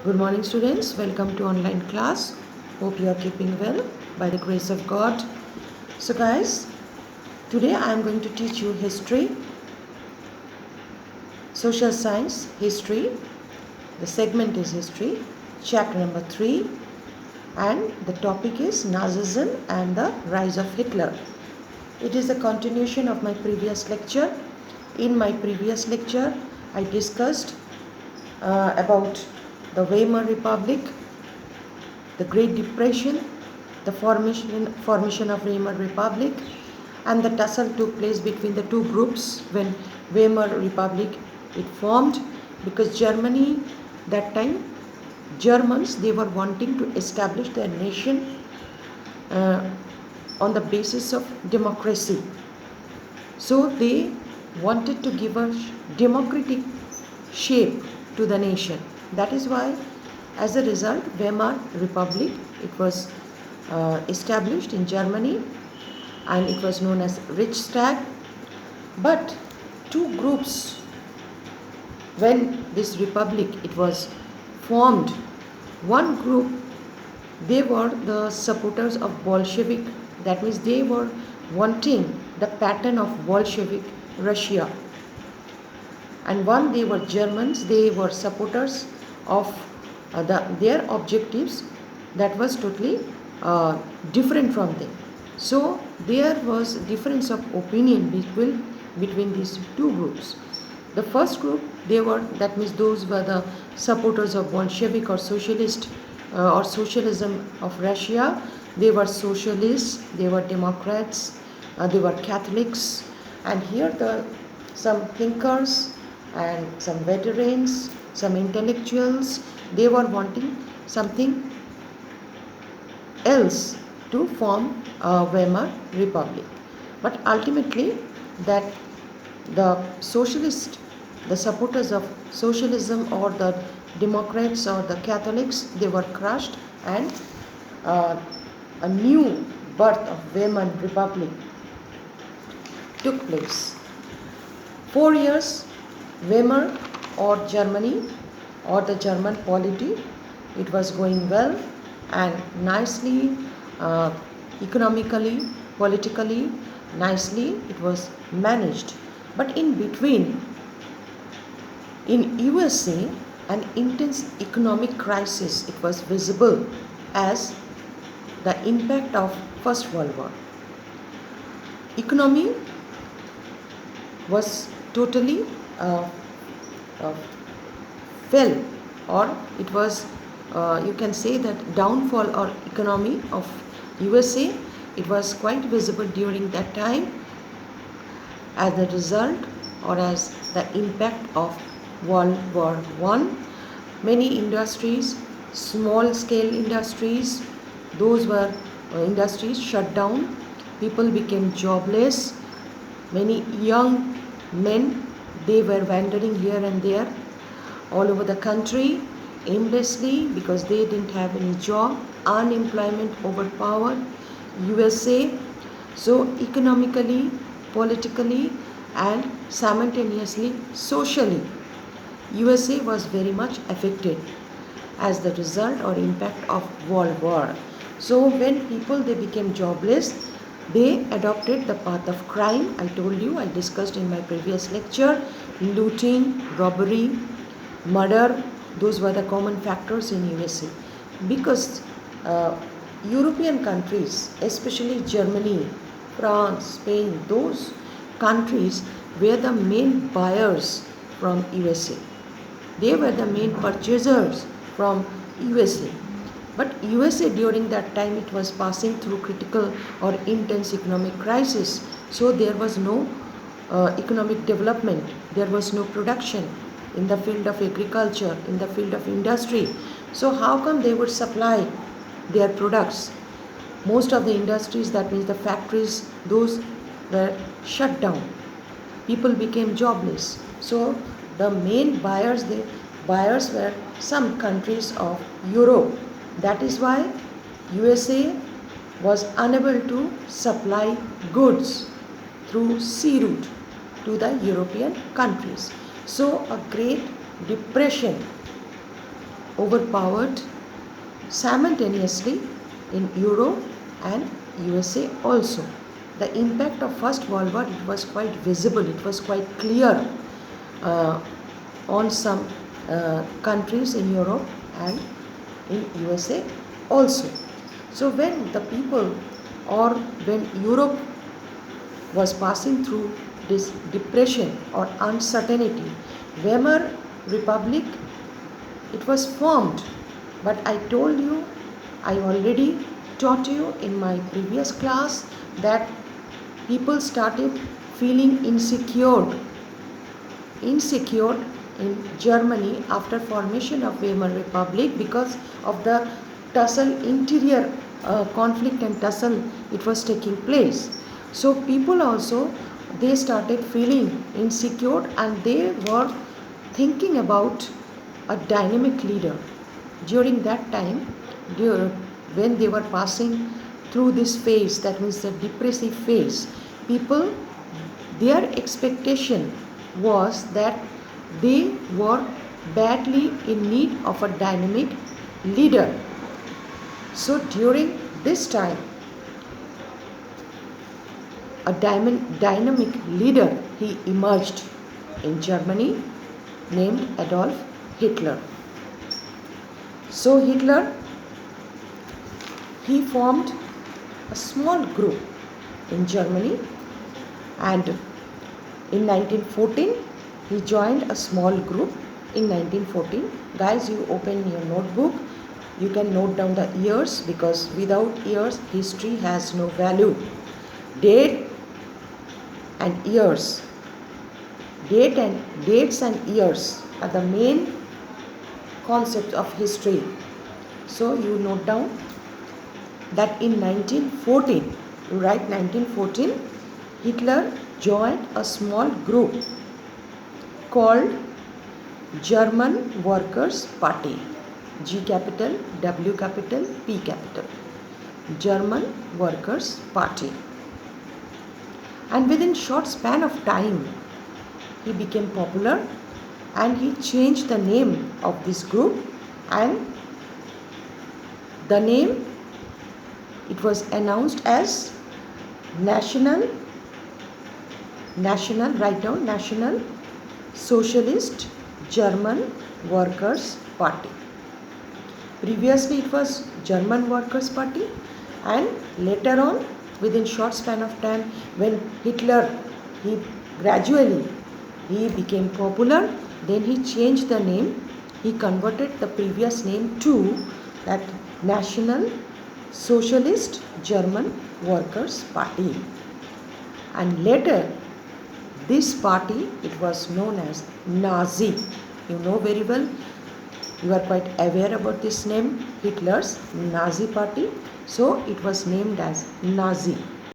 Good morning, students. Welcome to online class. Hope you are keeping well by the grace of God. So, guys, today I am going to teach you history, social science, history. The segment is history, chapter number 3, and the topic is Nazism and the rise of Hitler. It is a continuation of my previous lecture. In my previous lecture, I discussed about the Weimar Republic, the Great Depression, the formation of Weimar Republic, and the tussle took place between the two groups when Weimar Republic it formed, because Germany that time, Germans, they were wanting to establish their nation uh, on the basis of democracy. So they wanted to give a democratic shape to the nation. That is why, as a result, Weimar Republic it was established in Germany, and it was known as Reichstag. But two groups, when this republic it was formed, one group they were the supporters of Bolshevik. That means they were wanting the pattern of Bolshevik Russia, and one they were Germans, they were supporters of their objectives that was totally different from them. So there was difference of opinion between these two groups. The first group, they were, that means those were the supporters of Bolshevik or socialist or socialism of Russia. They were socialists, they were Democrats, they were Catholics, and here the some thinkers and some veterans, some intellectuals, they were wanting something else to form a Weimar Republic. But ultimately, that the socialist, the supporters of socialism or the Democrats or the Catholics, they were crushed, and uh, a new birth of Weimar Republic took place. 4 years, Weimar or Germany or the German polity, it was going well and nicely, economically, politically, nicely it was managed. But in between, in USA, an intense economic crisis it was visible as the impact of First World War. Economy was totally uh, fell, or it was you can say that downfall or economy of USA it was quite visible during that time as the result or as the impact of World War One. Many industries, small scale industries, those were industries shut down. People became jobless. Many young men, they were wandering here and there all over the country aimlessly because they didn't have any job. Unemployment overpowered USA. So economically, politically, and simultaneously socially, USA was very much affected as the result or impact of World War. So when people they became jobless, they adopted the path of crime. I told you, I discussed in my previous lecture, looting, robbery, murder, those were the common factors in USA. Because European countries, especially Germany, France, Spain, those countries were the main buyers from USA. They were the main purchasers from USA. But USA during that time it was passing through critical or intense economic crisis. So there was no economic development. There was no production in the field of agriculture, in the field of industry. So how come they would supply their products? Most of the industries, that means the factories, those were shut down. People became jobless. So the main buyers were some countries of Europe. That is why USA was unable to supply goods through sea route to the European countries. So a great depression overpowered simultaneously in Europe and USA also. The impact of First World War, it was quite visible, it was quite clear uh, on some countries in Europe and in USA also. So when the people, or when Europe was passing through this depression or uncertainty, Weimar Republic, it was formed. But I told you, I already taught you in my previous class that people started feeling insecure in Germany after formation of Weimar Republic because of the tussle, interior conflict and tussle it was taking place. So people also, they started feeling insecure and they were thinking about a dynamic leader. During that time, when they were passing through this phase, that means the depressive phase, people, their expectation was that they were badly in need of a dynamic leader. So during this time, a dynamic leader, he emerged in Germany named Adolf Hitler. So Hitler, he formed a small group in Germany, and in 1914 he joined a small group in 1914. Guys, you open your notebook, you can note down the years, because without years history has no value. Date and years, dates and years are the main concepts of history. So you note down that in 1914, you write 1914, Hitler joined a small group called German Workers' Party. G capital, W capital, P capital. German Workers' Party. And within short span of time, he became popular and he changed the name of this group, and the name, it was announced as National, write down, National Socialist German Workers' Party. Previously it was German Workers' Party, and later on, within short span of time, when Hitler, he gradually he became popular, then he changed the name, he converted the previous name to that National Socialist German Workers' Party. And later, this party, it was known as Nazi. You know very well, you are quite aware about this name, Hitler's Nazi party. So it was named as Nazi.